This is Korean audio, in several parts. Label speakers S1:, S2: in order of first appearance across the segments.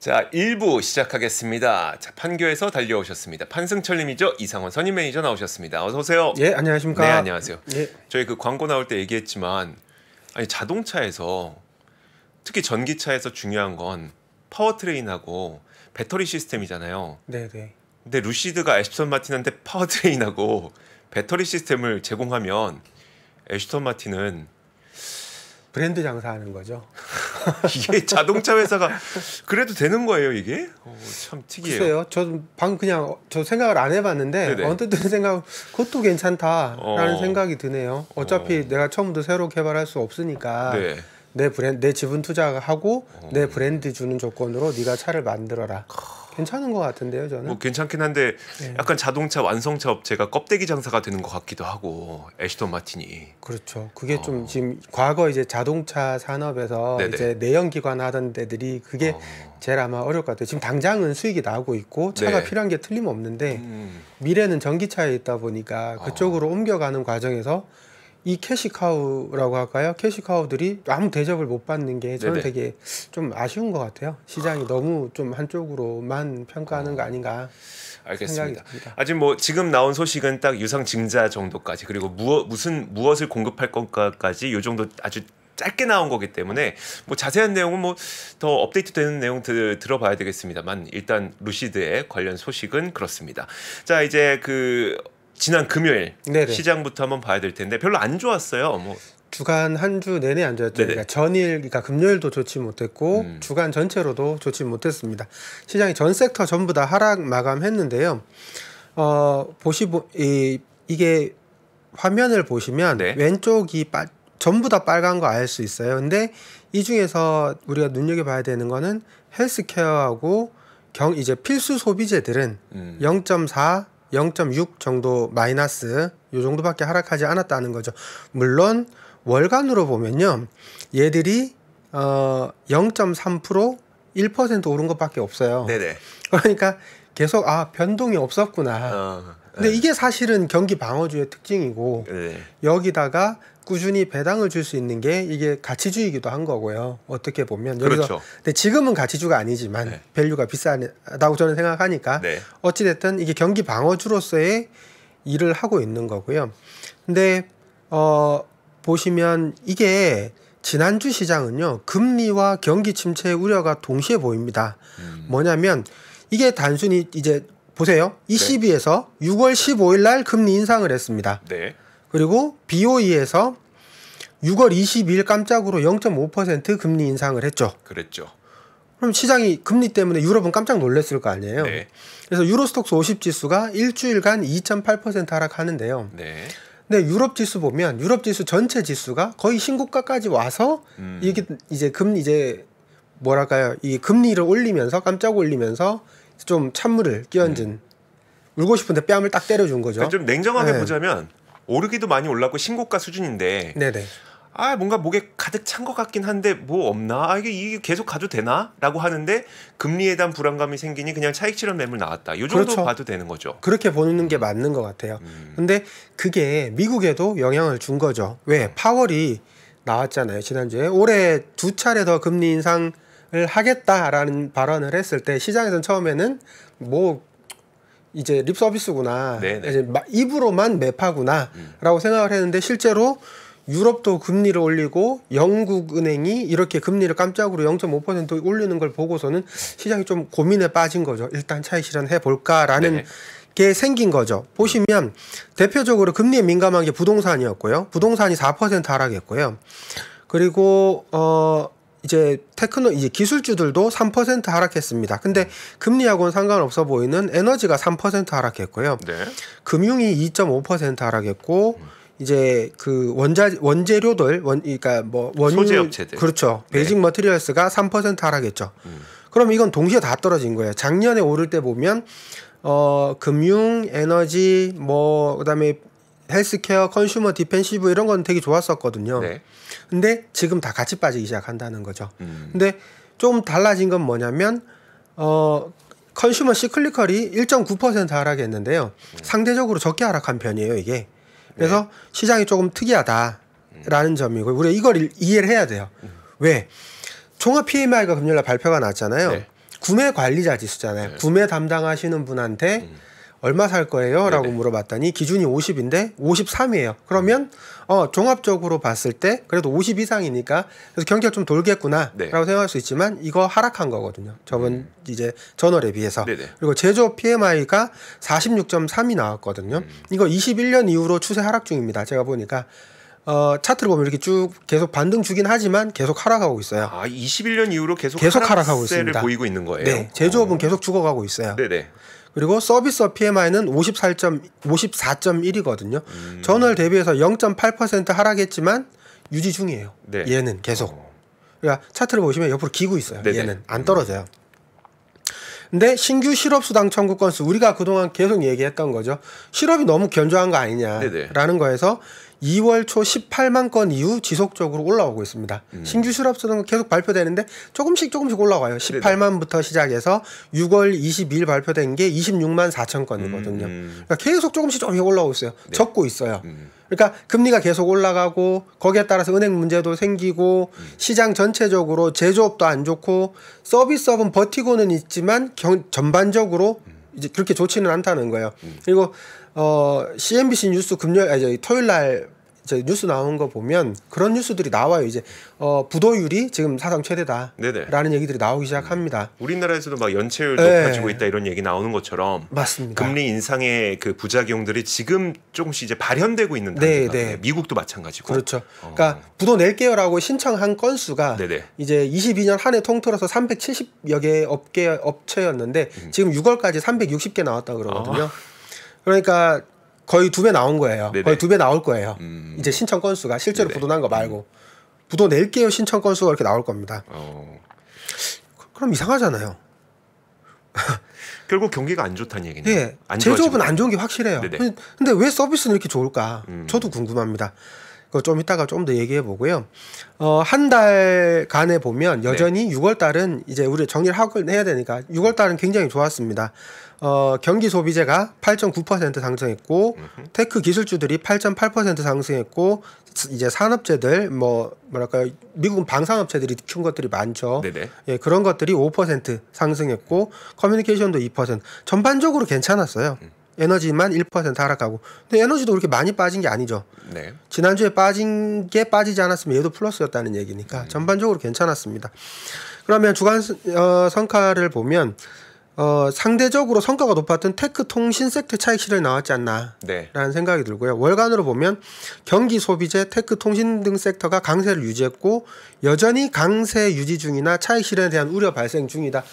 S1: 자, 1부 시작하겠습니다. 자, 판교에서 달려오셨습니다. 판승철님이죠. 이상원 선임 매니저 나오셨습니다. 어서 오세요.
S2: 예, 안녕하십니까.
S1: 네, 안녕하세요.
S2: 예.
S1: 저희 그 광고 나올 때 얘기했지만, 아니 자동차에서 특히 전기차에서 중요한 건 파워트레인하고 배터리 시스템이잖아요.
S2: 네, 네.
S1: 근데 루시드가 애스턴 마틴한테 파워트레인하고 배터리 시스템을 제공하면 애스턴 마틴은
S2: 브랜드 장사하는 거죠.
S1: 이게 자동차 회사가 그래도 되는 거예요, 이게? 참 특이해요.
S2: 글쎄요. 저도 방금 그냥 저 생각을 안 해봤는데
S1: 네네.
S2: 언뜻 드는 생각 그것도 괜찮다라는 생각이 드네요. 어차피 내가 처음부터 새로 개발할 수 없으니까
S1: 네.
S2: 내 지분 투자하고 내 브랜드 주는 조건으로 네가 차를 만들어라. 괜찮은 것 같은데요, 저는.
S1: 뭐 괜찮긴 한데 약간 자동차 완성차 업체가 껍데기 장사가 되는 것 같기도 하고 애스턴 마틴이.
S2: 그렇죠. 그게 좀 지금 과거 이제 자동차 산업에서
S1: 네네.
S2: 이제 내연기관 하던 데들이 그게 제일 아마 어려울 것 같아요. 지금 당장은 수익이 나오고 있고 차가
S1: 네.
S2: 필요한 게 틀림없는데 미래는 전기차에 있다 보니까 그쪽으로 옮겨가는 과정에서 이 캐시카우라고 할까요? 캐시카우들이 아무 대접을 못 받는 게 저는
S1: 네네.
S2: 되게 좀 아쉬운 것 같아요. 시장이 너무 좀 한쪽으로만 평가하는 거 아닌가.
S1: 알겠습니다.
S2: 생각이 듭니다.
S1: 아직 뭐 지금 나온 소식은 딱 유상 증자 정도까지, 그리고 무엇을 공급할 건가까지 요 정도 아주 짧게 나온 거기 때문에 뭐 자세한 내용은 뭐 더 업데이트되는 내용 들어봐야 되겠습니다만, 일단 루시드의 관련 소식은 그렇습니다. 자, 이제 그 지난 금요일
S2: 네네.
S1: 시장부터 한번 봐야 될 텐데 별로 안 좋았어요. 뭐
S2: 주간 한 주 내내 안 좋았죠.
S1: 네네.
S2: 그러니까 전일, 그러니까 금요일도 좋지 못했고 주간 전체로도 좋지 못했습니다. 시장이 전 섹터 전부 다 하락 마감했는데요. 이게 화면을 보시면
S1: 네.
S2: 왼쪽이 전부 다 빨간 거 알 수 있어요. 근데 이 중에서 우리가 눈여겨봐야 되는 거는 헬스케어하고 이제 필수 소비재들은 0.4 0.6 정도 마이너스 요 정도밖에 하락하지 않았다는 거죠. 물론 월간으로 보면요, 얘들이 0.3% 1% 오른 것밖에 없어요.
S1: 네네.
S2: 그러니까 계속 변동이 없었구나. 근데 이게 사실은 경기 방어주의 특징이고
S1: 네.
S2: 여기다가 꾸준히 배당을 줄 수 있는 게 이게 가치주이기도 한 거고요. 어떻게 보면 여기서
S1: 그렇죠.
S2: 근데 지금은 가치주가 아니지만
S1: 네.
S2: 밸류가 비싸다고 저는 생각하니까
S1: 네.
S2: 어찌 됐든 이게 경기 방어주로서의 일을 하고 있는 거고요. 근데 보시면 이게 지난주 시장은요, 금리와 경기 침체의 우려가 동시에 보입니다. 뭐냐면 이게 단순히 이제 보세요. ECB에서 6월 15일 날 금리 인상을 했습니다.
S1: 네.
S2: 그리고 BOE에서 6월 22일 깜짝으로 0.5% 금리 인상을 했죠.
S1: 그랬죠.
S2: 그럼 시장이 금리 때문에 유럽은 깜짝 놀랐을 거 아니에요.
S1: 네.
S2: 그래서 유로스톡스 50 지수가 일주일간 2.8% 하락하는데요.
S1: 네.
S2: 근데 유럽 지수 보면 유럽 지수 전체 지수가 거의 신고가까지 와서 이게 이제 뭐랄까요? 이 금리를 올리면서 깜짝 올리면서 좀 찬물을 끼얹은 울고 싶은데 뺨을 딱 때려준 거죠.
S1: 그러니까 좀 냉정하게
S2: 네.
S1: 보자면 오르기도 많이 올랐고 신고가 수준인데
S2: 네네.
S1: 뭔가 목에 가득 찬 것 같긴 한데 뭐 없나? 이게 계속 가도 되나? 라고 하는데 금리에 대한 불안감이 생기니 그냥 차익 실현 매물 나왔다. 이 정도
S2: 그렇죠.
S1: 봐도 되는 거죠.
S2: 그렇게 보는 게 맞는 것 같아요. 근데 그게 미국에도 영향을 준 거죠. 왜? 파월이 나왔잖아요. 지난주에. 올해 2차례 더 금리 인상을 하겠다라는 발언을 했을 때 시장에서는 처음에는 뭐 이제 립 서비스구나.
S1: 네네.
S2: 이제 입으로만 매파구나라고 생각을 했는데 실제로 유럽도 금리를 올리고 영국 은행이 이렇게 금리를 깜짝으로 0.5% 올리는 걸 보고서는 시장이 좀 고민에 빠진 거죠. 일단 차익 실현해 볼까라는
S1: 네네.
S2: 게 생긴 거죠. 보시면 대표적으로 금리에 민감한 게 부동산이었고요. 부동산이 4% 하락했고요. 그리고 이제 이제 기술주들도 3% 하락했습니다. 근데 금리하고는 상관없어 보이는 에너지가 3% 하락했고요.
S1: 네.
S2: 금융이 2.5% 하락했고 이제 그 원재료들 그러니까 뭐
S1: 소재 업체들.
S2: 그렇죠.
S1: 네.
S2: 베이직 머티리얼스가 3% 하락했죠. 그럼 이건 동시에 다 떨어진 거예요. 작년에 오를 때 보면 금융, 에너지, 뭐 그다음에 헬스케어, 컨슈머 디펜시브 이런 건 되게 좋았었거든요.
S1: 네.
S2: 근데 지금 다 같이 빠지기 시작한다는 거죠. 근데 좀 달라진 건 뭐냐면 컨슈머 시클리컬이 1.9% 하락했는데요. 상대적으로 적게 하락한 편이에요, 이게. 그래서 시장이 조금 특이하다라는 점이고 우리가 이걸 이해를 해야 돼요. 왜? 종합 PMI가 금요일날 발표가 났잖아요.
S1: 네.
S2: 구매 관리자 지수잖아요.
S1: 네.
S2: 구매 담당하시는 분한테 얼마 살 거예요? 라고
S1: 네네.
S2: 물어봤더니 기준이 50인데 53이에요. 그러면 종합적으로 봤을 때 그래도 50 이상이니까 그래서 경기가 좀 돌겠구나
S1: 네.
S2: 라고 생각할 수 있지만 이거 하락한 거거든요. 저번 이제 전월에 비해서.
S1: 네네.
S2: 그리고 제조업 PMI가 46.3이 나왔거든요. 이거 21년 이후로 추세 하락 중입니다. 제가 보니까 차트를 보면 이렇게 쭉 계속 반등 주긴 하지만 계속 하락하고 있어요.
S1: 아, 21년 이후로 계속
S2: 하락하고
S1: 하락세를
S2: 있습니다.
S1: 보이고 있는 거예요.
S2: 네, 제조업은 계속 죽어가고 있어요.
S1: 네네.
S2: 그리고 서비스업 PMI는 54.1이거든요. 전월 대비해서 0.8% 하락했지만 유지 중이에요.
S1: 네.
S2: 얘는 계속. 그러니까 차트를 보시면 옆으로 기고 있어요.
S1: 네네.
S2: 얘는 안 떨어져요. 근데 신규 실업수당 청구 건수 우리가 그동안 계속 얘기했던 거죠. 실업이 너무 견조한 거 아니냐라는 거에서 2월 초 18만 건 이후 지속적으로 올라오고 있습니다. 신규 실업수당 계속 발표되는데 조금씩 올라가요. 18만부터 시작해서 6월 22일 발표된 게 26만 4천 건이거든요. 그러니까 계속 조금씩 올라오고 있어요.
S1: 네.
S2: 적고 있어요. 그러니까 금리가 계속 올라가고 거기에 따라서 은행 문제도 생기고 시장 전체적으로 제조업도 안 좋고 서비스업은 버티고는 있지만 전반적으로 이제 그렇게 좋지는 않다는 거예요. 그리고 CNBC 뉴스 토요일 날 뉴스 나온 거 보면 그런 뉴스들이 나와요. 이제 부도율이 지금 사상 최대다라는
S1: 네네.
S2: 얘기들이 나오기 시작합니다.
S1: 우리나라에서도 막 연체율
S2: 네.
S1: 높아지고 있다 이런 얘기 나오는 것처럼
S2: 맞습니다.
S1: 금리 인상의 그 부작용들이 지금 조금씩 이제 발현되고 있는 단계가
S2: 네.
S1: 미국도 마찬가지고.
S2: 그렇죠. 그러니까 부도 낼게요라고 신청한 건수가
S1: 네네.
S2: 이제 22년 한 해 통틀어서 370여 개 업체였는데 지금 6월까지 360개 나왔다 그러거든요. 그러니까 거의 2배 나온 거예요.
S1: 네네.
S2: 거의 2배 나올 거예요. 이제 신청 건수가 실제로
S1: 네네.
S2: 부도 난 거 말고 부도 낼게요 신청 건수가 이렇게 나올 겁니다. 그럼 이상하잖아요.
S1: 결국 경기가 안 좋다는 얘기네요.
S2: 네,
S1: 안
S2: 제조업은
S1: 좋아지고.
S2: 안 좋은 게 확실해요.
S1: 네네.
S2: 근데 왜 서비스는 이렇게 좋을까? 저도 궁금합니다. 그거 좀 이따가 좀 더 얘기해 보고요. 한 달간에 보면 여전히 6월 달은 이제 우리 정리를 하고 해야 되니까 6월 달은 굉장히 좋았습니다. 경기 소비재가 8.9% 상승했고 테크 기술주들이 8.8% 상승했고 이제 산업재들 뭐랄까요 미국은 방산업체들이 큰 것들이 많죠.
S1: 네네.
S2: 예, 그런 것들이 5% 상승했고 커뮤니케이션도 2% 전반적으로 괜찮았어요. 에너지만 1% 하락하고 근데 에너지도 그렇게 많이 빠진 게 아니죠.
S1: 네.
S2: 지난주에 빠진 게 빠지지 않았으면 얘도 플러스였다는 얘기니까 전반적으로 괜찮았습니다. 그러면 주간 성과를 보면 상대적으로 성과가 높았던 테크 통신 섹터 차익 실현이 나왔지 않나라는
S1: 네.
S2: 생각이 들고요. 월간으로 보면 경기 소비재, 테크 통신 등 섹터가 강세를 유지했고 여전히 강세 유지 중이나 차익 실현에 대한 우려 발생 중이다.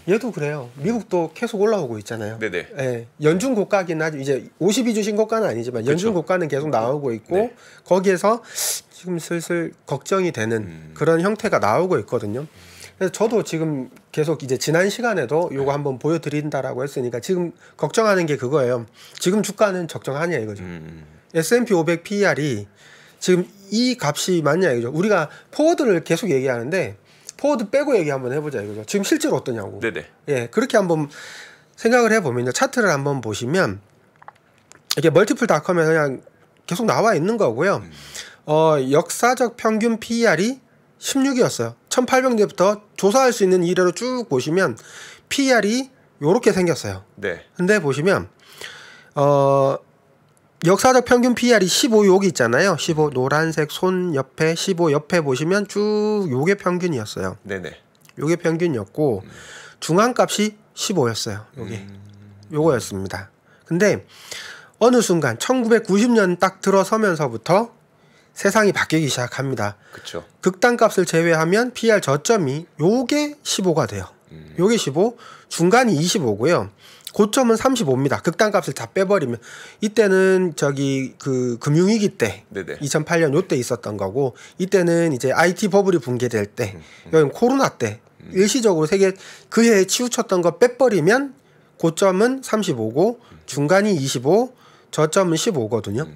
S2: 얘도 그래요. 미국도 계속 올라오고 있잖아요.
S1: 네네.
S2: 예, 연중 고가긴 하죠. 이제 52주 신고가는 아니지만 연중 고가는 계속 나오고 있고
S1: 네.
S2: 거기에서 지금 슬슬 걱정이 되는 그런 형태가 나오고 있거든요. 그래서 저도 지금 계속 이제 지난 시간에도 요거 한번 보여드린다라고 했으니까 지금 걱정하는 게 그거예요. 지금 주가는 적정하냐 이거죠. S&P 500 PER이 지금 이 값이 맞냐 이거죠. 우리가 포워드를 계속 얘기하는데 포워드 빼고 얘기 한번 해보자 이거죠. 지금 실제로 어떠냐고.
S1: 네네.
S2: 예, 그렇게 한번 생각을 해보면요. 차트를 한번 보시면 이렇게 멀티플닷컴에 그냥 계속 나와 있는 거고요. 역사적 평균 PER이 16이었어요. 1800년부터 조사할 수 있는 이래로 쭉 보시면 PER이 요렇게 생겼어요.
S1: 네.
S2: 근데 보시면 역사적 평균 PER이 15 여기 있잖아요. 15 노란색 손 옆에 15 옆에 보시면 쭉 요게 평균이었어요.
S1: 네네.
S2: 요게 평균이었고 중앙값이 15였어요. 요거였습니다. 근데 어느 순간 1990년 딱 들어서면서부터 세상이 바뀌기 시작합니다.
S1: 그렇죠.
S2: 극단값을 제외하면 PER 저점이 요게 15가 돼요. 요게 15, 중간이 25고요. 고점은 35입니다. 극단값을 다 빼버리면 이때는 저기 그 금융위기 때
S1: 네네.
S2: 2008년 요때 있었던 거고 이때는 이제 IT 버블이 붕괴될 때 여기 코로나 때 일시적으로 세계 그 해에 치우쳤던 거 빼버리면 고점은 35고 중간이 25, 저점은 15거든요.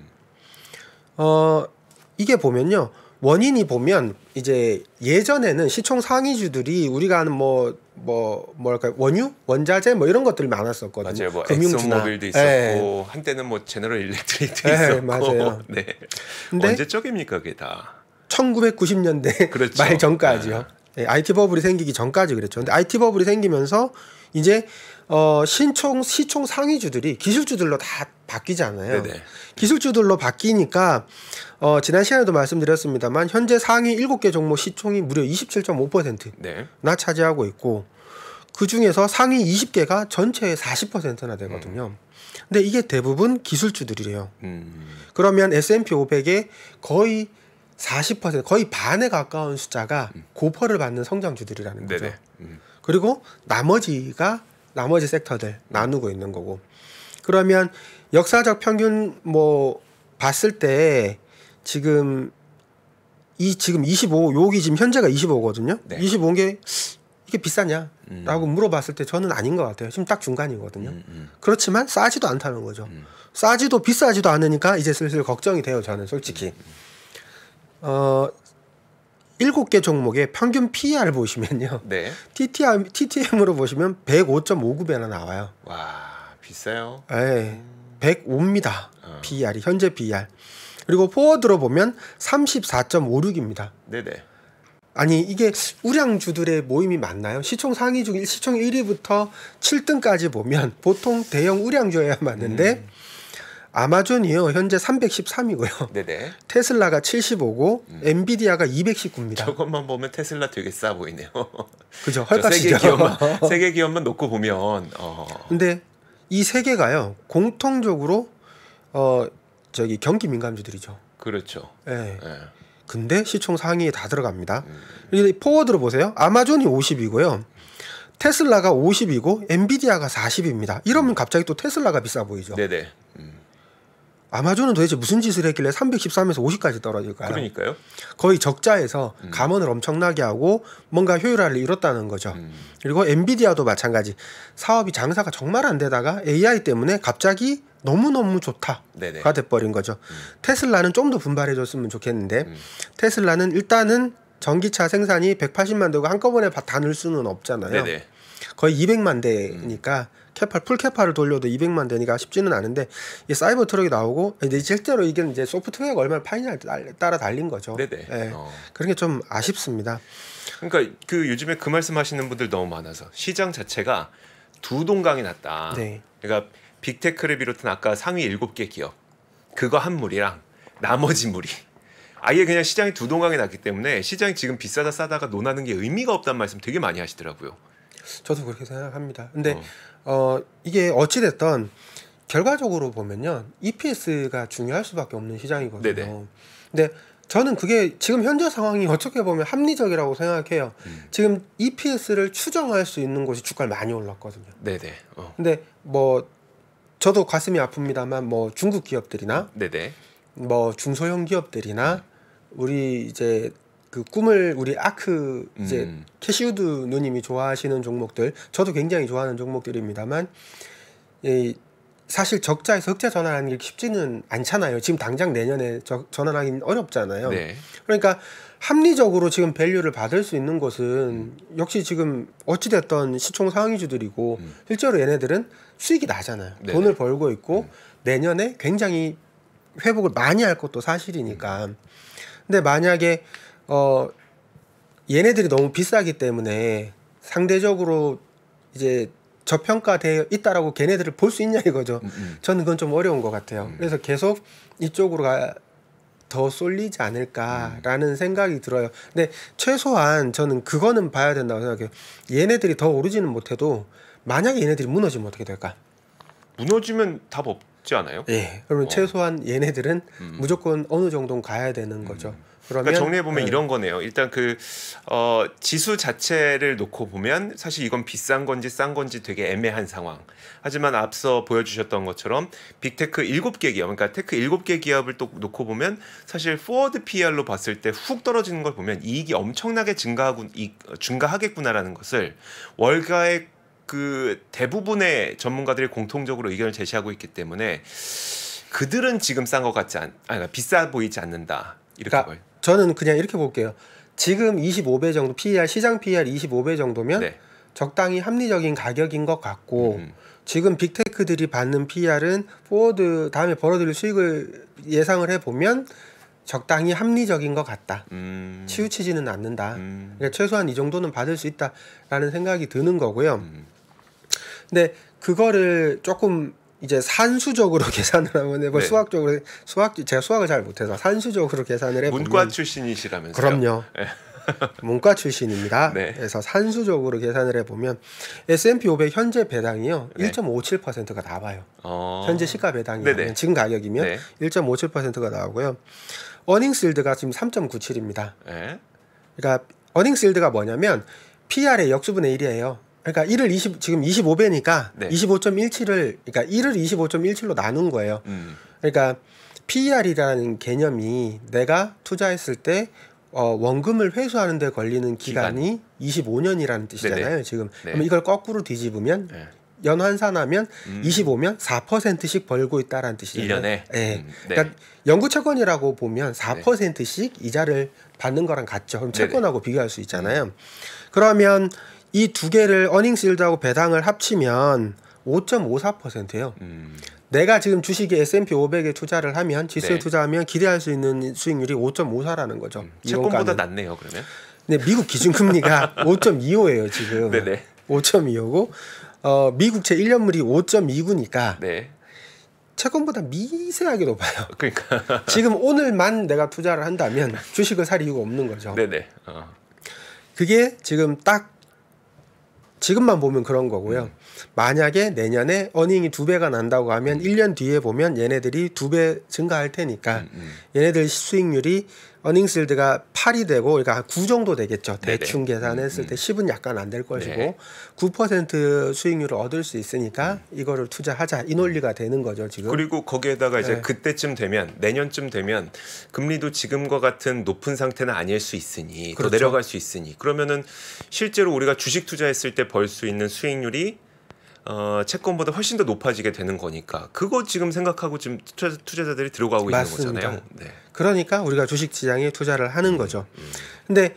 S2: 이게 보면요. 원인이 보면 이제 예전에는 시총 상위주들이 우리가 아는 뭐랄까 원유, 원자재 뭐 이런 것들이 많았었거든요.
S1: 맞아요. 뭐
S2: 금융주나.
S1: 엑슨모빌도 있었고 한때는 뭐 제너럴 일렉트릭도 있었고.
S2: 맞아요.
S1: 네.
S2: 근데
S1: 언제적입니까 그게 다?
S2: 1990년대
S1: 그렇죠.
S2: 말 전까지요. 예, IT 버블이 생기기 전까지 그랬죠. 근데 IT 버블이 생기면서 이제 시총 상위주들이 기술주들로 다 바뀌잖아요.
S1: 네네.
S2: 기술주들로 바뀌니까 지난 시간에도 말씀드렸습니다만 현재 상위 7개 종목 시총이 무려 27.5%나
S1: 네.
S2: 차지하고 있고 그 중에서 상위 20개가 전체의 40%나 되거든요. 근데 이게 대부분 기술주들이래요. 그러면 S&P 500의 거의 40% 거의 반에 가까운 숫자가 고퍼를 받는 성장주들이라는 거죠.
S1: 네네.
S2: 그리고 나머지 섹터들 나누고 있는 거고. 그러면 역사적 평균 뭐 봤을 때 지금 25 여기 지금 현재가 25거든요.
S1: 네.
S2: 25게 이게 비싸냐라고 물어봤을 때 저는 아닌 것 같아요. 지금 딱 중간이거든요. 그렇지만 싸지도 않다는 거죠. 싸지도 비싸지도 않으니까 이제 슬슬 걱정이 돼요. 저는 솔직히. 7개 종목의 평균 PER 보시면요.
S1: 네.
S2: TTM으로 보시면 105.59배나 나와요.
S1: 와, 비싸요.
S2: 네, 105입니다. PER이 현재 PER. 그리고 포워드로 보면 34.56입니다.
S1: 네네.
S2: 아니 이게 우량주들의 모임이 맞나요? 시총 상위 중 시총 1위부터 7등까지 보면 보통 대형 우량주여야 맞는데 아마존이요 현재 313이고요.
S1: 네네.
S2: 테슬라가 75고 엔비디아가 219입니다.
S1: 저것만 보면 테슬라 되게 싸 보이네요.
S2: 그죠? 헐값이죠.
S1: 세계 기업만 놓고 보면.
S2: 근데 이 세 개가요 공통적으로 저기 경기 민감주들이죠.
S1: 그렇죠.
S2: 네.
S1: 네.
S2: 근데 시총 상위에 다 들어갑니다. 포워드로 보세요. 아마존이 50이고요. 테슬라가 50이고 엔비디아가 40입니다. 이러면 갑자기 또 테슬라가 비싸 보이죠.
S1: 네네.
S2: 아마존은 도대체 무슨 짓을 했길래 313에서 50까지 떨어질까요?
S1: 그러니까요.
S2: 거의 적자에서 감원을 엄청나게 하고 뭔가 효율화를 이뤘다는 거죠. 그리고 엔비디아도 마찬가지. 사업이 장사가 정말 안 되다가 AI 때문에 갑자기 너무너무 좋다가
S1: 네네.
S2: 돼버린 거죠. 테슬라는 좀 더 분발해줬으면 좋겠는데 테슬라는 일단은 전기차 생산이 180만 대고 한꺼번에 다 넣을 수는 없잖아요.
S1: 네네.
S2: 거의 200만 대니까 풀캐파를 돌려도 200만 대니까 쉽지는 않은데 이 사이버 트럭이 나오고 이제 실제로 이게 이제 소프트웨어가 얼마나 파이냐에 따라 달린 거죠.
S1: 네네.
S2: 네. 그런 게 좀 아쉽습니다.
S1: 그러니까 그 요즘에 그 말씀하시는 분들 너무 많아서 시장 자체가 두 동강이 났다.
S2: 네.
S1: 그러니까 빅테크를 비롯한 아까 상위 7개 기업 그거 한 무리랑 나머지 무리 아예 그냥 시장이 두 동강이 났기 때문에 시장이 지금 비싸다 싸다가 논하는 게 의미가 없다는 말씀 되게 많이 하시더라고요.
S2: 저도 그렇게 생각합니다. 근데 이게 어찌됐든 결과적으로 보면요 EPS가 중요할 수밖에 없는 시장이거든요.
S1: 네네.
S2: 근데 저는 그게 지금 현재 상황이 어떻게 보면 합리적이라고 생각해요. 지금 EPS를 추정할 수 있는 곳이 주가를 많이 올랐거든요.
S1: 네네.
S2: 근데 뭐 저도 가슴이 아픕니다만 뭐 중국 기업들이나
S1: 네네.
S2: 뭐 중소형 기업들이나 우리 이제 그 꿈을 우리 아크 이제 캐시우드 누님이 좋아하시는 종목들 저도 굉장히 좋아하는 종목들입니다만 사실 적자에서 흑자 전환하는 게 쉽지는 않잖아요. 지금 당장 내년에 전환하기는 어렵잖아요.
S1: 네.
S2: 그러니까 합리적으로 지금 밸류를 받을 수 있는 곳은 역시 지금 어찌됐던 시총 상위주들이고 실제로 얘네들은 수익이 나잖아요.
S1: 네네.
S2: 돈을 벌고 있고 내년에 굉장히 회복을 많이 할 것도 사실이니까. 근데 만약에 얘네들이 너무 비싸기 때문에 상대적으로 이제 저평가되어 있다라고 걔네들을 볼 수 있냐 이거죠. 저는 그건 좀 어려운 것 같아요. 그래서 계속 이쪽으로 더 쏠리지 않을까라는 생각이 들어요. 근데 최소한 저는 그거는 봐야 된다고 생각해요. 얘네들이 더 오르지는 못해도 만약에 얘네들이 무너지면 어떻게 될까?
S1: 무너지면 답 없지 않아요?
S2: 예. 그러면 최소한 얘네들은 무조건 어느 정도는 가야 되는 거죠.
S1: 그러니까 정리해 보면 이런 거네요. 일단 그 지수 자체를 놓고 보면 사실 이건 비싼 건지 싼 건지 되게 애매한 상황. 하지만 앞서 보여주셨던 것처럼 빅테크 7개 기업, 그러니까 테크 7개 기업을 또 놓고 보면 사실 포워드 PER로 봤을 때 훅 떨어지는 걸 보면 이익이 엄청나게 증가하겠구나라는 것을 월가의 그 대부분의 전문가들이 공통적으로 의견을 제시하고 있기 때문에 그들은 지금 싼 것 같지 그러니까 비싸 보이지 않는다. 이렇게
S2: 그러니까 저는 그냥 이렇게 볼게요. 지금 25배 정도 PER 시장 PER 25배 정도면
S1: 네.
S2: 적당히 합리적인 가격인 것 같고 지금 빅테크들이 받는 PER은 포워드 다음에 벌어들일 수익을 예상을 해보면 적당히 합리적인 것 같다. 치우치지는 않는다. 그러니까 최소한 이 정도는 받을 수 있다라는 생각이 드는 거고요. 근데 그거를 조금 이제 산수적으로 계산을 하면 뭐 네. 수학적으로 제가 수학을 잘 못해서 산수적으로 계산을 해보면
S1: 문과 출신이시라면서요?
S2: 그럼요. 네. 문과 출신입니다.
S1: 네.
S2: 그래서 산수적으로 계산을 해보면 S&P 500 현재 배당이요. 네. 1.57%가 나와요. 현재 시가 배당이면 지금 가격이면 네. 1.57%가 나오고요. 어닝스 일드가 지금 3.97입니다.
S1: 네.
S2: 그러니까 어닝스 일드가 뭐냐면 PR의 역수분의 1이에요. 그러니까 1을 지금 25배니까 네. 25.17을 그러니까 1을 25.17로 나눈 거예요. 그러니까 PER이라는 개념이 내가 투자했을 때 원금을 회수하는 데 걸리는 기간이 25년이라는 뜻이잖아요. 네네. 지금 네. 그럼 이걸 거꾸로 뒤집으면 네. 연환산하면 25면 4%씩 벌고 있다라는 뜻이잖아요.
S1: 1년에?
S2: 네. 네. 그러니까 영구채권이라고 보면 4%씩 이자를 받는 거랑 같죠. 그럼 채권하고 비교할 수 있잖아요. 그러면 이 두 개를 어닝스 일드하고 배당을 합치면 5.54%예요. 내가 지금 주식에 S&P 500에 투자를 하면 지수에 네. 투자하면 기대할 수 있는 수익률이 5.54라는 거죠.
S1: 채권보다 낮네요, 그러면.
S2: 근데 미국 기준금리가 5.25예요, 지금.
S1: 네네.
S2: 5.25고 미국채 1년물이 5.29니까
S1: 네.
S2: 채권보다 미세하게 높아요.
S1: 그러니까
S2: 지금 오늘만 내가 투자를 한다면 주식을 살 이유가 없는 거죠.
S1: 네네.
S2: 그게 지금 딱 지금만 보면 그런 거고요. 만약에 내년에 어닝이 2배가 난다고 하면 1년 뒤에 보면 얘네들이 2배 증가할 테니까 얘네들 수익률이 어닝스 일드가 8이 되고 그러니까 9 정도 되겠죠. 대충 계산했을 때 10은 약간 안 될 것이고 네. 9% 수익률을 얻을 수 있으니까 이거를 투자하자 이 논리가 되는 거죠 지금.
S1: 그리고 거기에다가 이제
S2: 네.
S1: 그때쯤 되면 내년쯤 되면 금리도 지금과 같은 높은 상태는 아닐 수 있으니
S2: 그렇죠.
S1: 더 내려갈 수 있으니 그러면은 실제로 우리가 주식 투자했을 때 벌 수 있는 수익률이 채권보다 훨씬 더 높아지게 되는 거니까 그거 지금 생각하고 지금 투자자들이 들어가고
S2: 맞습니다.
S1: 있는 거잖아요. 네.
S2: 그러니까 우리가 주식 시장에 투자를 하는 거죠. 근데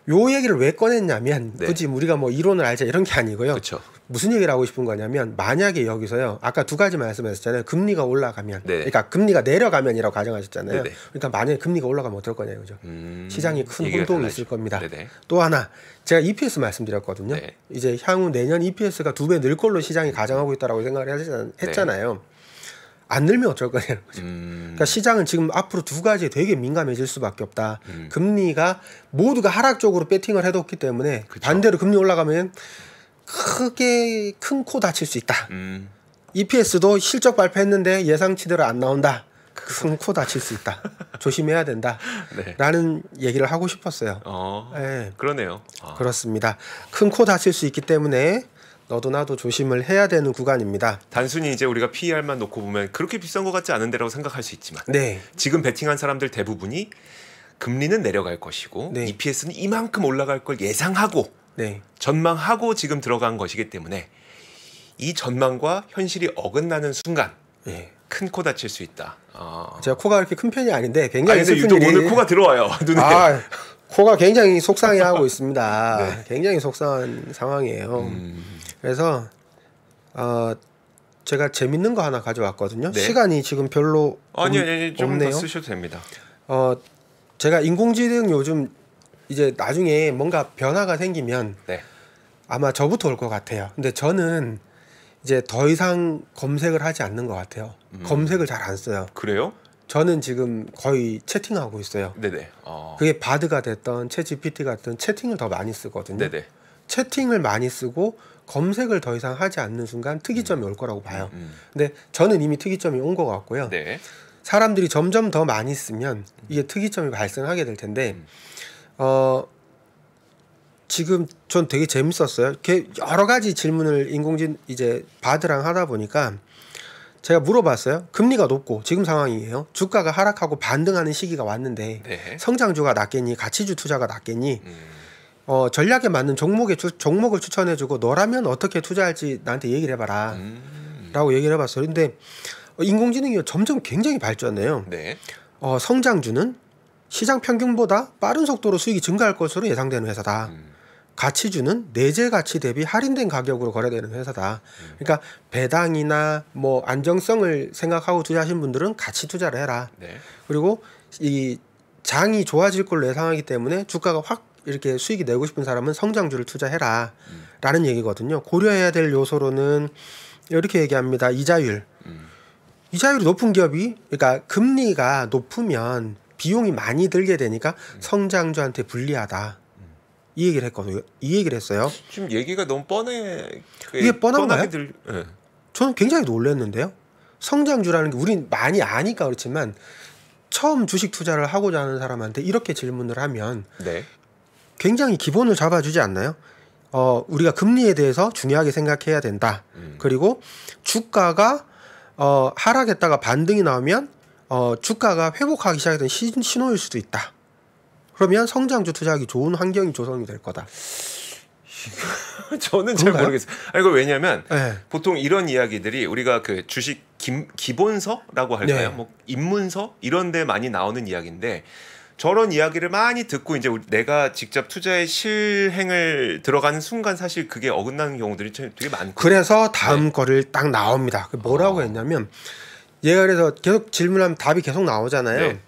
S2: 요 얘기를 왜 꺼냈냐면
S1: 네.
S2: 굳이 우리가 뭐 이론을 알자 이런 게 아니고요.
S1: 그쵸.
S2: 무슨 얘기를 하고 싶은 거냐면 만약에 여기서요. 아까 두 가지 말씀하셨잖아요. 금리가 올라가면
S1: 네.
S2: 그러니까 금리가 내려가면이라고 가정하셨잖아요.
S1: 네네.
S2: 그러니까 만약에 금리가 올라가면 어떨 거냐는 거죠. 시장이 큰 혼동이 있을 겁니다.
S1: 네네.
S2: 또 하나 제가 EPS 말씀드렸거든요.
S1: 네.
S2: 이제 향후 내년 EPS가 2배 늘 걸로 시장이 가정하고 있다라고 생각을 했잖아요.
S1: 네.
S2: 안 늘면 어쩔 거냐는 거죠. 그러니까 시장은 지금 앞으로 두 가지에 되게 민감해질 수밖에 없다. 금리가 모두가 하락 쪽으로 배팅을 해뒀기 때문에 그쵸. 반대로 금리 올라가면 크게 큰 코 다칠 수 있다. EPS도 실적 발표했는데 예상치대로 안 나온다. 큰 코 다칠 수 있다. 조심해야 된다.
S1: 네.
S2: 라는 얘기를 하고 싶었어요.
S1: 네. 그러네요.
S2: 그렇습니다. 큰 코 다칠 수 있기 때문에 너도 나도 조심을 해야 되는 구간입니다.
S1: 단순히 이제 우리가 PER만 놓고 보면 그렇게 비싼 것 같지 않은데라고 생각할 수 있지만
S2: 네.
S1: 지금 베팅한 사람들 대부분이 금리는 내려갈 것이고
S2: 네.
S1: EPS는 이만큼 올라갈 걸 예상하고
S2: 네.
S1: 전망하고 지금 들어간 것이기 때문에 이 전망과 현실이 어긋나는 순간
S2: 네.
S1: 큰 코 다칠 수 있다.
S2: 제가 코가 그렇게 큰 편이 아닌데 굉장히
S1: 슬픈 일이 오늘 코가 들어와요. 눈에.
S2: 코가 굉장히 속상해하고 있습니다. 네. 굉장히 속상한 상황이에요. 그래서 제가 재밌는 거 하나 가져왔거든요.
S1: 네.
S2: 시간이 지금 별로
S1: 아니 좀
S2: 없네요.
S1: 더 쓰셔도 됩니다.
S2: 제가 인공지능 요즘 이제 나중에 뭔가 변화가 생기면
S1: 네.
S2: 아마 저부터 올 것 같아요. 근데 저는 이제 더 이상 검색을 하지 않는 것 같아요. 검색을 잘 안 써요.
S1: 그래요?
S2: 저는 지금 거의 채팅하고 있어요.
S1: 네네.
S2: 그게 바드가 됐던 챗GPT 같은 채팅을 더 많이 쓰거든요.
S1: 네네.
S2: 채팅을 많이 쓰고 검색을 더 이상 하지 않는 순간 특이점이 올 거라고 봐요. 근데 저는 이미 특이점이 온 것 같고요.
S1: 네.
S2: 사람들이 점점 더 많이 쓰면 이게 특이점이 발생하게 될 텐데 지금 전 되게 재밌었어요. 여러 가지 질문을 인공지능 이제 바드랑 하다 보니까 제가 물어봤어요. 금리가 높고 지금 상황이에요. 주가가 하락하고 반등하는 시기가 왔는데
S1: 네. 성장주가
S2: 낫겠니? 가치주 투자가 낫겠니? 전략에 맞는 종목을 추천해주고 너라면 어떻게 투자할지 나한테 얘기를 해봐라 라고 얘기를 해봤어요. 근데 인공지능이 점점 굉장히 발전해요.
S1: 네.
S2: 성장주는 시장 평균보다 빠른 속도로 수익이 증가할 것으로 예상되는 회사다. 가치주는 내재 가치 대비 할인된 가격으로 거래되는 회사다. 그러니까 배당이나 뭐 안정성을 생각하고 투자하신 분들은 가치 투자를 해라.
S1: 네.
S2: 그리고 이 장이 좋아질 걸로 예상하기 때문에 주가가 확 이렇게 수익이 내고 싶은 사람은 성장주를 투자해라 라는 얘기거든요. 고려해야 될 요소로는 이렇게 얘기합니다. 이자율. 이자율이 높은 기업이 그러니까 금리가 높으면 비용이 많이 들게 되니까 성장주한테 불리하다. 이 얘기를 했거든요. 이 얘기를 했어요.
S1: 지금 얘기가 너무 뻔해.
S2: 이게 뻔한가요?
S1: 네.
S2: 저는 굉장히 놀랐는데요. 성장주라는 게 우린 많이 아니까 그렇지만 처음 주식 투자를 하고자 하는 사람한테 이렇게 질문을 하면
S1: 네.
S2: 굉장히 기본을 잡아주지 않나요? 우리가 금리에 대해서 중요하게 생각해야 된다. 그리고 주가가 하락했다가 반등이 나오면 주가가 회복하기 시작했던 신호일 수도 있다. 그러면 성장주 투자하기 좋은 환경이 조성이 될 거다.
S1: 저는 잘 모르겠어요. 아니, 이거 왜냐면
S2: 네.
S1: 보통 이런 이야기들이 우리가 그 주식 기본서라고 할까요?
S2: 네.
S1: 뭐 입문서 이런 데 많이 나오는 이야기인데 저런 이야기를 많이 듣고 이제 내가 직접 투자의 실행을 들어가는 순간 사실 그게 어긋나는 경우들이 되게 많고.
S2: 그래서 다음 거를 딱 나옵니다. 뭐라고 했냐면 얘가 그래서 계속 질문하면 답이 계속 나오잖아요.
S1: 네.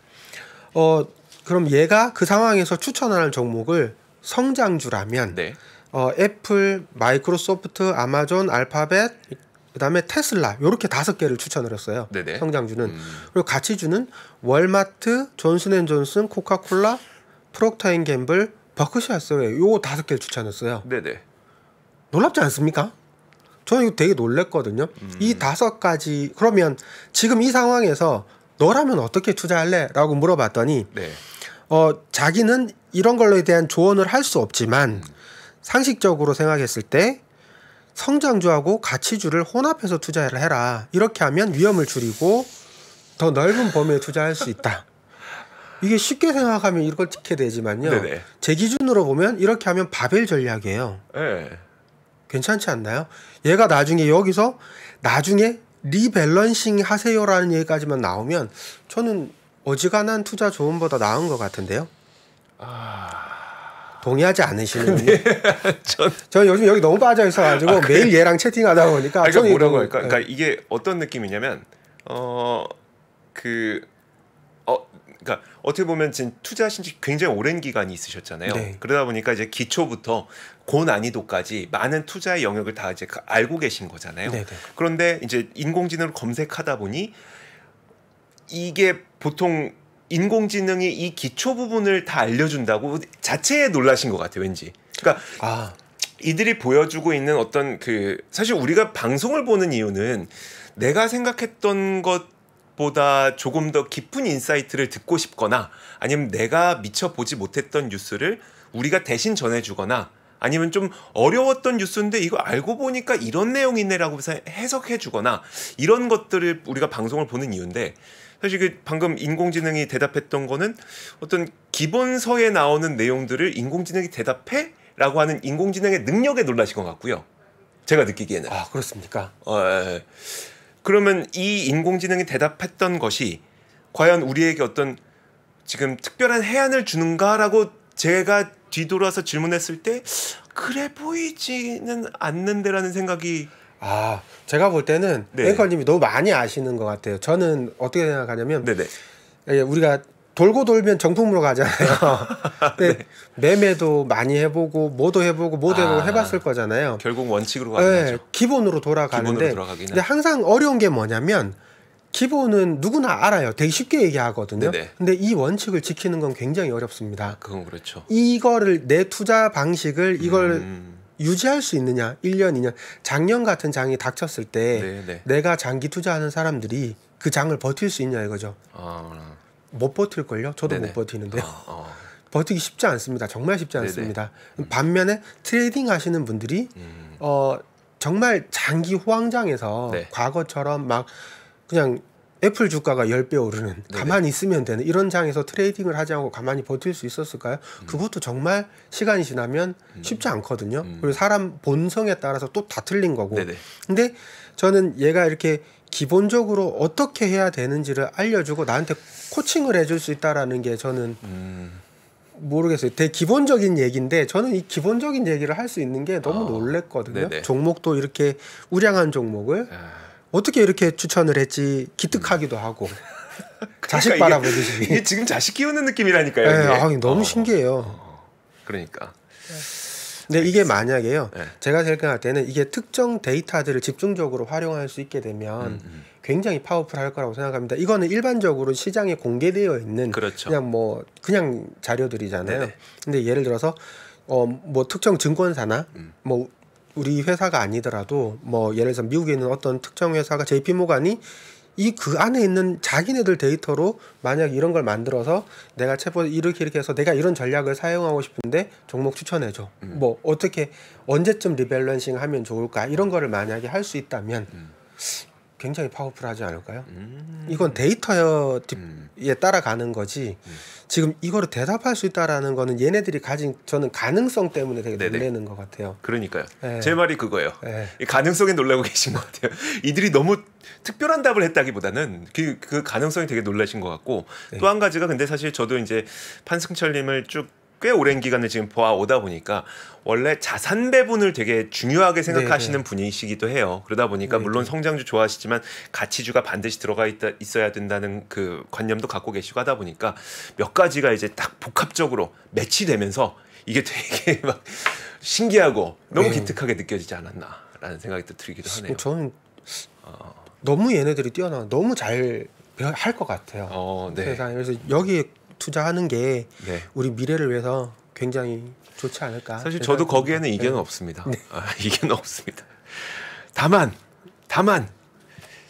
S2: 그럼 얘가 그 상황에서 추천하는 종목을 성장주라면
S1: 네.
S2: 애플, 마이크로소프트, 아마존, 알파벳, 그다음에 테슬라 요렇게 5개를 추천을 했어요.
S1: 네네.
S2: 성장주는. 그리고 가치주는 월마트, 존슨앤존슨, 코카콜라, 프록터앤갬블, 버크셔하서웨이 요 5개를 추천했어요.
S1: 네네.
S2: 놀랍지 않습니까? 저는 이거 되게 놀랬거든요. 이 5가지 그러면 지금 이 상황에서 너라면 어떻게 투자할래? 라고 물어봤더니
S1: 네.
S2: 자기는 이런 걸로에 대한 조언을 할 수 없지만 상식적으로 생각했을 때 성장주하고 가치주를 혼합해서 투자를 해라. 이렇게 하면 위험을 줄이고 더 넓은 범위에 투자할 수 있다. 이게 쉽게 생각하면 이렇게 되지만요.
S1: 네네.
S2: 제 기준으로 보면 이렇게 하면 바벨 전략이에요.
S1: 네.
S2: 괜찮지 않나요? 얘가 여기서 나중에 리밸런싱 하세요라는 얘기까지만 나오면 저는 어지간한 투자 조언보다 나은 것 같은데요. 동의하지 않으시는?
S1: 네.
S2: 저는 요즘 여기 너무 빠져 있어가지고 매일 얘랑 채팅하다 보니까.
S1: 그러니까 뭐라고 할까? 그러니까 이게 어떤 느낌이냐면 그러니까 어떻게 보면 지금 투자하신 지 굉장히 오랜 기간이 있으셨잖아요.
S2: 네.
S1: 그러다 보니까 이제 기초부터 고난이도까지 많은 투자의 영역을 다 이제 알고 계신 거잖아요.
S2: 네네.
S1: 그런데 이제 인공지능을 검색하다 보니 이게 보통 인공지능이 이 기초 부분을 다 알려준다고 자체에 놀라신 것 같아요, 왠지. 그러니까 이들이 보여주고 있는 어떤 사실 우리가 방송을 보는 이유는 내가 생각했던 것보다 조금 더 깊은 인사이트를 듣고 싶거나 아니면 내가 미처 보지 못했던 뉴스를 우리가 대신 전해주거나 아니면 좀 어려웠던 뉴스인데 이거 알고 보니까 이런 내용이네라고 해석해주거나 이런 것들을 우리가 방송을 보는 이유인데 사실 방금 인공지능이 대답했던 거는 어떤 기본서에 나오는 내용들을 인공지능이 대답해? 라고 하는 인공지능의 능력에 놀라신 것 같고요. 제가 느끼기에는.
S2: 그렇습니까?
S1: 예. 그러면 이 인공지능이 대답했던 것이 과연 우리에게 어떤 지금 특별한 해안을 주는가라고 제가 뒤돌아서 질문했을 때 그래 보이지는 않는데라는 생각이
S2: 제가 볼 때는
S1: 네.
S2: 앵커님이 너무 많이 아시는 것 같아요. 저는 어떻게 생각하냐면
S1: 네네.
S2: 우리가 돌고 돌면 정품으로 가잖아요.
S1: 네.
S2: 매매도 많이 해보고 뭐도 해보고 해봤을 거잖아요.
S1: 결국 원칙으로 가는 거죠.
S2: 기본으로 돌아가는데 근데 항상 어려운 게 뭐냐면 기본은 누구나 알아요. 되게 쉽게 얘기하거든요.
S1: 네네.
S2: 근데 이 원칙을 지키는 건 굉장히 어렵습니다.
S1: 그건 그렇죠.
S2: 이거를 내 투자 방식을 이걸 유지할 수 있느냐 1년 2년 작년 같은 장이 닥쳤을 때
S1: 네네.
S2: 내가 장기 투자하는 사람들이 그 장을 버틸 수 있냐 이거죠. 못 버틸걸요? 저도
S1: 네네.
S2: 못 버티는데요. 버티기 쉽지 않습니다. 정말 쉽지 않습니다. 반면에 트레이딩 하시는 분들이 정말 장기 호황장에서
S1: 네.
S2: 과거처럼 막 그냥 애플 주가가 10배 오르는 가만히 있으면 되는 이런 장에서 트레이딩을 하지 않고 가만히 버틸 수 있었을까요? 그것도 정말 시간이 지나면 쉽지 않거든요. 그리고 사람 본성에 따라서 또 다 틀린 거고.
S1: 네네.
S2: 근데 저는 얘가 이렇게 기본적으로 어떻게 해야 되는지를 알려주고 나한테 코칭을 해줄 수 있다라는 게 저는 모르겠어요. 되게 기본적인 얘기인데 저는 이 기본적인 얘기를 할 수 있는 게 너무 놀랬거든요.
S1: 네네.
S2: 종목도 이렇게 우량한 종목을 어떻게 이렇게 추천을 했지 기특하기도 하고 자식
S1: 그러니까
S2: 바라보듯이.
S1: 이게 지금 자식 키우는 느낌이라니까요.
S2: 네, 너무 신기해요.
S1: 그러니까.
S2: 근데 이게 만약에요.
S1: 네.
S2: 제가 생각할 때는 이게 특정 데이터들을 집중적으로 활용할 수 있게 되면 굉장히 파워풀할 거라고 생각합니다. 이거는 일반적으로 시장에 공개되어 있는
S1: 그렇죠.
S2: 그냥 자료들이잖아요.
S1: 네네.
S2: 근데 예를 들어서 뭐 특정 증권사나 뭐 우리 회사가 아니더라도 뭐 예를 들어서 미국에 있는 어떤 특정 회사가 JP모간이 그 안에 있는 자기네들 데이터로 만약 이런 걸 만들어서 내가 이렇게 해서 내가 이런 전략을 사용하고 싶은데 종목 추천해줘. 뭐 어떻게 언제쯤 리밸런싱 하면 좋을까 이런 거를 만약에 할 수 있다면 굉장히 파워풀하지 않을까요? 이건 데이터에 따라가는 거지. 지금 이거를 대답할 수 있다라는 거는 얘네들이 가진 저는 가능성 때문에 되게 놀라는 것 같아요.
S1: 그러니까요.
S2: 네.
S1: 제 말이 그거예요.
S2: 네.
S1: 이 가능성에 놀라고 계신 것 같아요. 이들이 너무 특별한 답을 했다기보다는 그 가능성이 되게 놀라신 것 같고 또 한 가지가 근데 사실 저도 이제 판승철님을 쭉 꽤 오랜 기간을 지금 보아오다 보니까 원래 자산 배분을 되게 중요하게 생각하시는 분이시기도 해요. 그러다 보니까 물론 성장주 좋아하시지만 가치주가 반드시 있어야 된다는 그 관념도 갖고 계시고 하다 보니까 몇 가지가 이제 딱 복합적으로 매치되면서 이게 되게 막 신기하고 너무 기특하게 느껴지지 않았나라는 생각이 또 들기도 하네요.
S2: 저는 너무 얘네들이 뛰어나 너무 잘 할 것 같아요.
S1: 네.
S2: 세상에. 그래서 여기에 투자하는 게 우리 미래를 위해서 굉장히 좋지 않을까.
S1: 사실 저도 거기에는 이견은 없습니다. 이견은 없습니다. 다만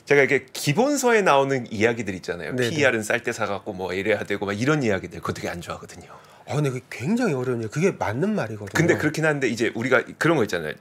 S1: 제가 이렇게 기본서에 나오는 이야기들 있잖아요. PER은 쌀 때 사갖고 뭐 이래야 되고 막 이런 이야기들 그거 되게 안 좋아하거든요.
S2: 근데 그게 굉장히 어려운 일. 그게 맞는 말이거든요.
S1: 근데 그렇긴 한데 이제 우리가 그런 거 있잖아요.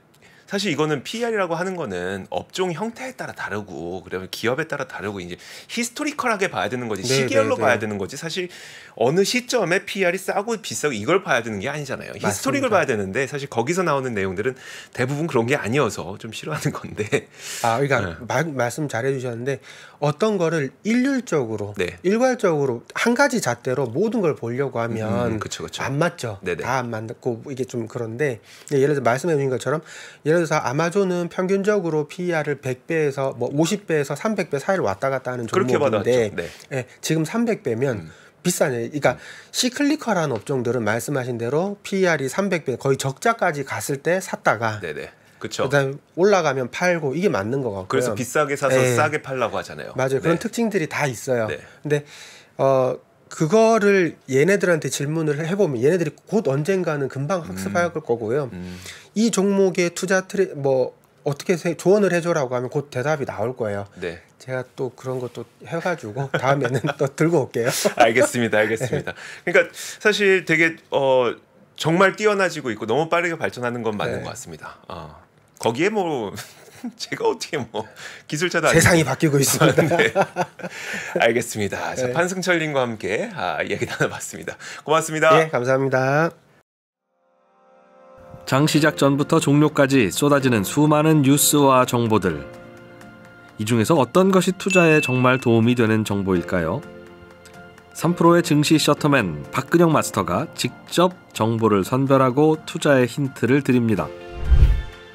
S1: 사실 이거는 PER이라고 하는 거는 업종 형태에 따라 다르고 그러면 기업에 따라 다르고 이제 히스토리컬하게 봐야 되는 거지 시계열로 봐야 되는 거지 사실 어느 시점에 PER이 싸고 비싸고 이걸 봐야 되는 게 아니잖아요.
S2: 맞습니다.
S1: 히스토릭을 봐야 되는데 사실 거기서 나오는 내용들은 대부분 그런 게 아니어서 좀 싫어하는 건데.
S2: 그러니까 말씀 잘해주셨는데 어떤 거를 일률적으로 일괄적으로 한 가지 잣대로 모든 걸 보려고 하면
S1: 그쵸.
S2: 안 맞죠.
S1: 네네.
S2: 다 안 맞고 이게 좀 그런데 예를 들어서 말씀해 주신 것처럼 예를 들어서 아마존은 평균적으로 PER을 100배에서 뭐 50배에서 300배 사이를 왔다 갔다 하는 종목인데 지금 300배면 비싸네. 그러니까 시클리컬한 업종들은 말씀하신 대로 PER이 300배 거의 적자까지 갔을 때 샀다가
S1: 그렇죠.
S2: 그다음에 올라가면 팔고 이게 맞는 것 같고요.
S1: 그래서 비싸게 사서 싸게 팔라고 하잖아요.
S2: 맞아요. 그런 특징들이 다 있어요. 근데 그거를 얘네들한테 질문을 해보면 얘네들이 곧 언젠가는 금방 학습할 거고요. 이 종목의 투자 뭐 어떻게 조언을 해줘라고 하면 곧 대답이 나올 거예요. 제가 또 그런 것도 해가지고 다음에는 또 들고 올게요.
S1: 알겠습니다. 그러니까 사실 되게 정말 뛰어나지고 있고 너무 빠르게 발전하는 건 맞는 것 같습니다. 거기에 뭐 제가 어떻게 뭐 기술자도
S2: 세상이 바뀌고 있습니다.
S1: 알겠습니다. 자, 판승철님과 함께 이야기 나눠봤습니다. 고맙습니다.
S2: 감사합니다.
S3: 장 시작 전부터 종료까지 쏟아지는 수많은 뉴스와 정보들. 이 중에서 어떤 것이 투자에 정말 도움이 되는 정보일까요? 3프로의 증시 셔터맨 박근영 마스터가 직접 정보를 선별하고 투자의 힌트를 드립니다.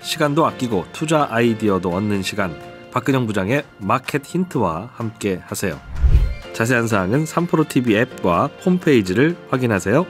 S3: 시간도 아끼고 투자 아이디어도 얻는 시간, 박근영 부장의 마켓 힌트와 함께 하세요. 자세한 사항은 3프로TV 앱과 홈페이지를 확인하세요.